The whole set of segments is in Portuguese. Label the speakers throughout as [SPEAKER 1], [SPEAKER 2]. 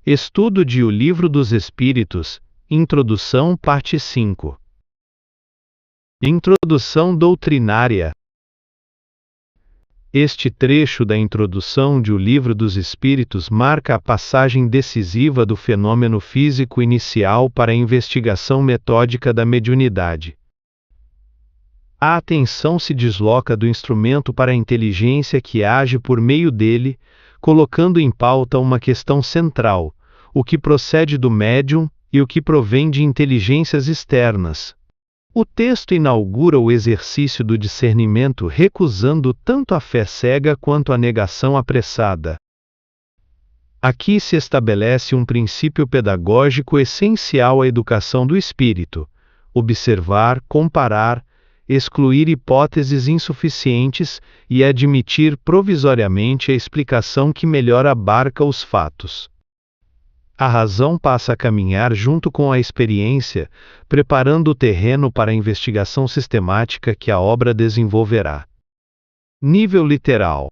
[SPEAKER 1] Estudo de O Livro dos Espíritos, Introdução, Parte 5. Introdução doutrinária. Este trecho da introdução de O Livro dos Espíritos marca a passagem decisiva do fenômeno físico inicial para a investigação metódica da mediunidade. A atenção se desloca do instrumento para a inteligência que age por meio dele, colocando em pauta uma questão central: o que procede do médium e o que provém de inteligências externas. O texto inaugura o exercício do discernimento, recusando tanto a fé cega quanto a negação apressada. Aqui se estabelece um princípio pedagógico essencial à educação do espírito: observar, comparar, excluir hipóteses insuficientes e admitir provisoriamente a explicação que melhor abarca os fatos. A razão passa a caminhar junto com a experiência, preparando o terreno para a investigação sistemática que a obra desenvolverá. Nível literal.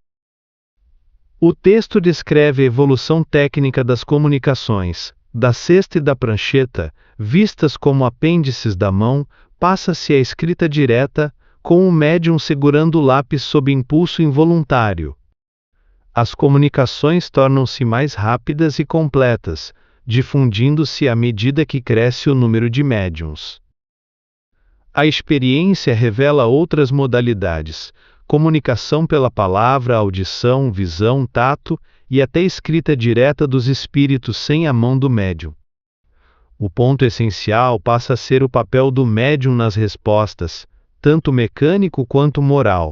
[SPEAKER 1] O texto descreve a evolução técnica das comunicações. Da cesta e da prancheta, vistas como apêndices da mão, passa-se à escrita direta, com o médium segurando o lápis sob impulso involuntário. As comunicações tornam-se mais rápidas e completas, difundindo-se à medida que cresce o número de médiuns. A experiência revela outras modalidades: comunicação pela palavra, audição, visão, tato e até escrita direta dos espíritos sem a mão do médium. O ponto essencial passa a ser o papel do médium nas respostas, tanto mecânico quanto moral.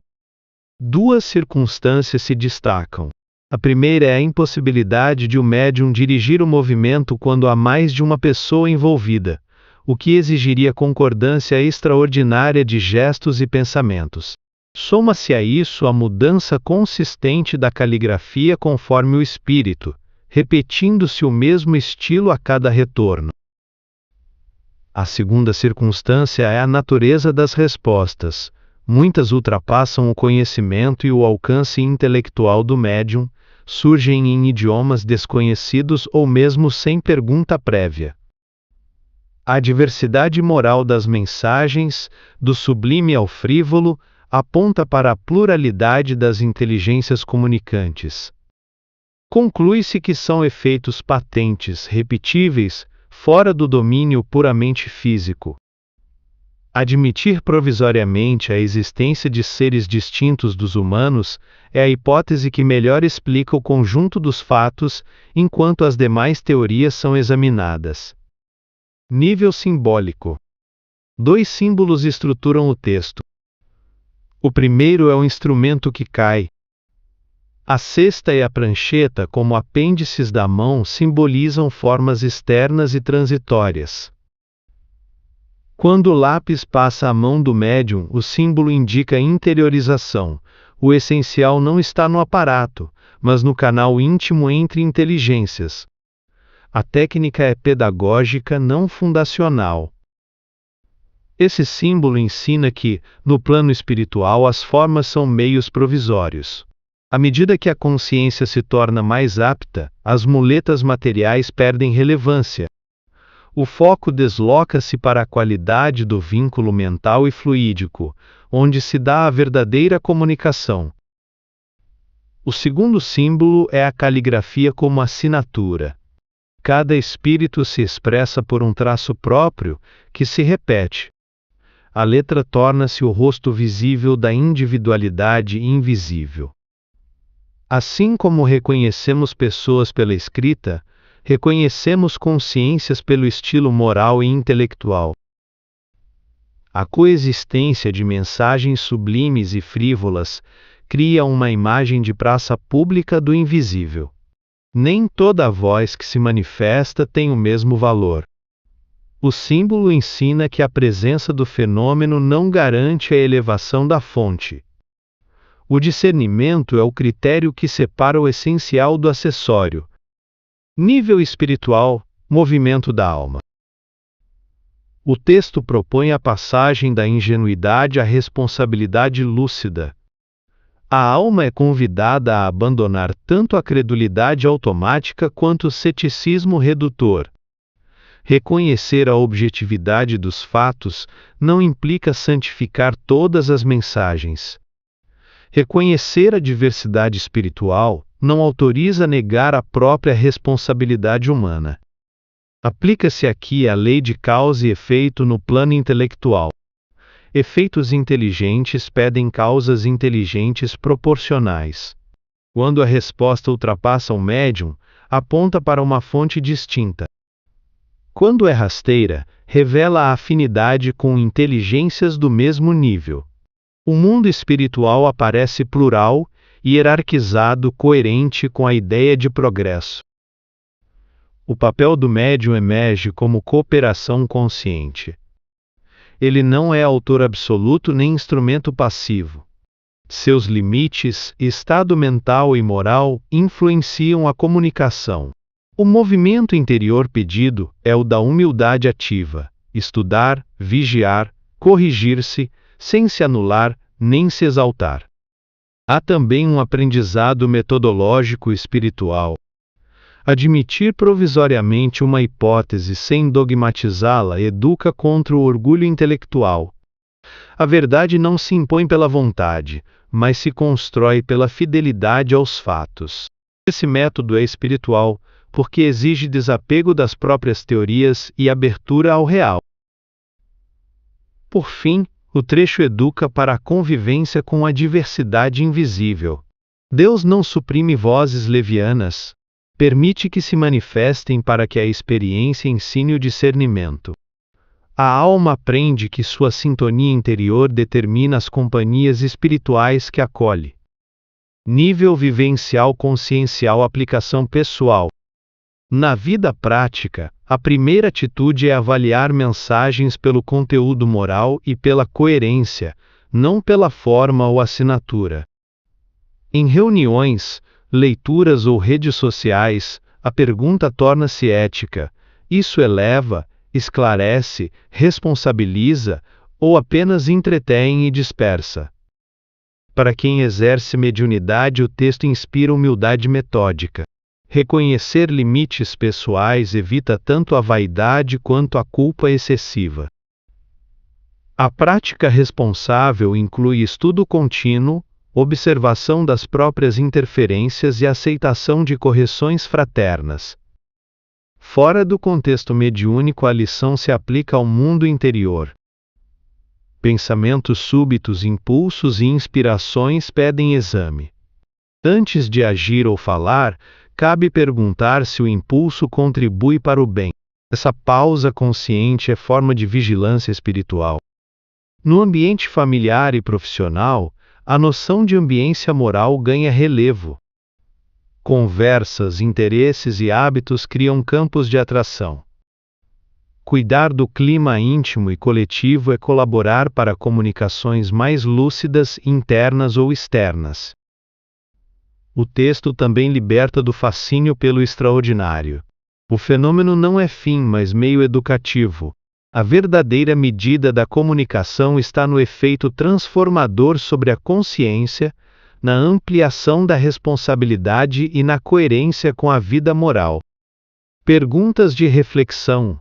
[SPEAKER 1] Duas circunstâncias se destacam. A primeira é a impossibilidade de o médium dirigir o movimento quando há mais de uma pessoa envolvida, o que exigiria concordância extraordinária de gestos e pensamentos. Soma-se a isso a mudança consistente da caligrafia conforme o espírito, repetindo-se o mesmo estilo a cada retorno. A segunda circunstância é a natureza das respostas. Muitas ultrapassam o conhecimento e o alcance intelectual do médium, surgem em idiomas desconhecidos ou mesmo sem pergunta prévia. A diversidade moral das mensagens, do sublime ao frívolo, aponta para a pluralidade das inteligências comunicantes. Conclui-se que são efeitos patentes, repetíveis, fora do domínio puramente físico. Admitir provisoriamente a existência de seres distintos dos humanos é a hipótese que melhor explica o conjunto dos fatos, enquanto as demais teorias são examinadas. Nível simbólico. Dois símbolos estruturam o texto. O primeiro é o instrumento que cai. A cesta e a prancheta, como apêndices da mão, simbolizam formas externas e transitórias. Quando o lápis passa à mão do médium, o símbolo indica interiorização. O essencial não está no aparato, mas no canal íntimo entre inteligências. A técnica é pedagógica, não fundacional. Esse símbolo ensina que, no plano espiritual, as formas são meios provisórios. À medida que a consciência se torna mais apta, as muletas materiais perdem relevância. O foco desloca-se para a qualidade do vínculo mental e fluídico, onde se dá a verdadeira comunicação. O segundo símbolo é a caligrafia como assinatura. Cada espírito se expressa por um traço próprio, que se repete. A letra torna-se o rosto visível da individualidade invisível. Assim como reconhecemos pessoas pela escrita, reconhecemos consciências pelo estilo moral e intelectual. A coexistência de mensagens sublimes e frívolas cria uma imagem de praça pública do invisível. Nem toda a voz que se manifesta tem o mesmo valor. O símbolo ensina que a presença do fenômeno não garante a elevação da fonte. O discernimento é o critério que separa o essencial do acessório. Nível espiritual, movimento da alma. O texto propõe a passagem da ingenuidade à responsabilidade lúcida. A alma é convidada a abandonar tanto a credulidade automática quanto o ceticismo redutor. Reconhecer a objetividade dos fatos não implica santificar todas as mensagens. Reconhecer a diversidade espiritual não autoriza negar a própria responsabilidade humana. Aplica-se aqui a lei de causa e efeito no plano intelectual. Efeitos inteligentes pedem causas inteligentes proporcionais. Quando a resposta ultrapassa o médium, aponta para uma fonte distinta. Quando é rasteira, revela a afinidade com inteligências do mesmo nível. O mundo espiritual aparece plural, hierarquizado, coerente com a ideia de progresso. O papel do médium emerge como cooperação consciente. Ele não é autor absoluto nem instrumento passivo. Seus limites, estado mental e moral influenciam a comunicação. O movimento interior pedido é o da humildade ativa, estudar, vigiar, corrigir-se, sem se anular, nem se exaltar. Há também um aprendizado metodológico espiritual. Admitir provisoriamente uma hipótese sem dogmatizá-la educa contra o orgulho intelectual. A verdade não se impõe pela vontade, mas se constrói pela fidelidade aos fatos. Esse método é espiritual, porque exige desapego das próprias teorias e abertura ao real. Por fim, o trecho educa para a convivência com a diversidade invisível. Deus não suprime vozes levianas, permite que se manifestem para que a experiência ensine o discernimento. A alma aprende que sua sintonia interior determina as companhias espirituais que acolhe. Nível vivencial consciencial, aplicação pessoal. Na vida prática, a primeira atitude é avaliar mensagens pelo conteúdo moral e pela coerência, não pela forma ou assinatura. Em reuniões, leituras ou redes sociais, a pergunta torna-se ética: isso eleva, esclarece, responsabiliza, ou apenas entretém e dispersa? Para quem exerce mediunidade, o texto inspira humildade metódica. Reconhecer limites pessoais evita tanto a vaidade quanto a culpa excessiva. A prática responsável inclui estudo contínuo, observação das próprias interferências e aceitação de correções fraternas. Fora do contexto mediúnico, a lição se aplica ao mundo interior. Pensamentos súbitos, impulsos e inspirações pedem exame. Antes de agir ou falar, cabe perguntar se o impulso contribui para o bem. Essa pausa consciente é forma de vigilância espiritual. No ambiente familiar e profissional, a noção de ambiência moral ganha relevo. Conversas, interesses e hábitos criam campos de atração. Cuidar do clima íntimo e coletivo é colaborar para comunicações mais lúcidas, internas ou externas. O texto também liberta do fascínio pelo extraordinário. O fenômeno não é fim, mas meio educativo. A verdadeira medida da comunicação está no efeito transformador sobre a consciência, na ampliação da responsabilidade e na coerência com a vida moral. Perguntas de reflexão.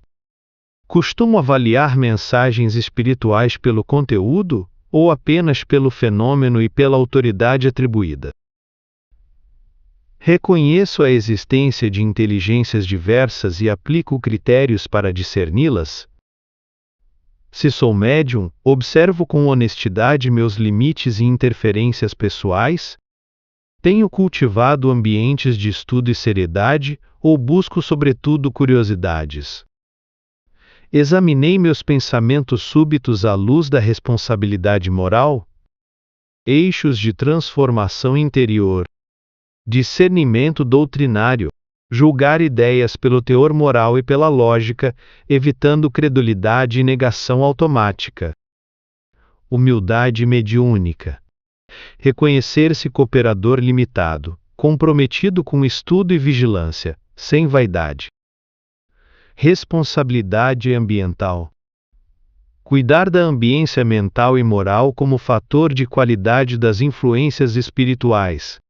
[SPEAKER 1] Costumo avaliar mensagens espirituais pelo conteúdo, ou apenas pelo fenômeno e pela autoridade atribuída? Reconheço a existência de inteligências diversas e aplico critérios para discerni-las? Se sou médium, observo com honestidade meus limites e interferências pessoais? Tenho cultivado ambientes de estudo e seriedade, ou busco sobretudo curiosidades? Examinei meus pensamentos súbitos à luz da responsabilidade moral? Eixos de transformação interior. Discernimento doutrinário. Julgar ideias pelo teor moral e pela lógica, evitando credulidade e negação automática. Humildade mediúnica. Reconhecer-se cooperador limitado, comprometido com estudo e vigilância, sem vaidade. Responsabilidade ambiental. Cuidar da ambiência mental e moral como fator de qualidade das influências espirituais.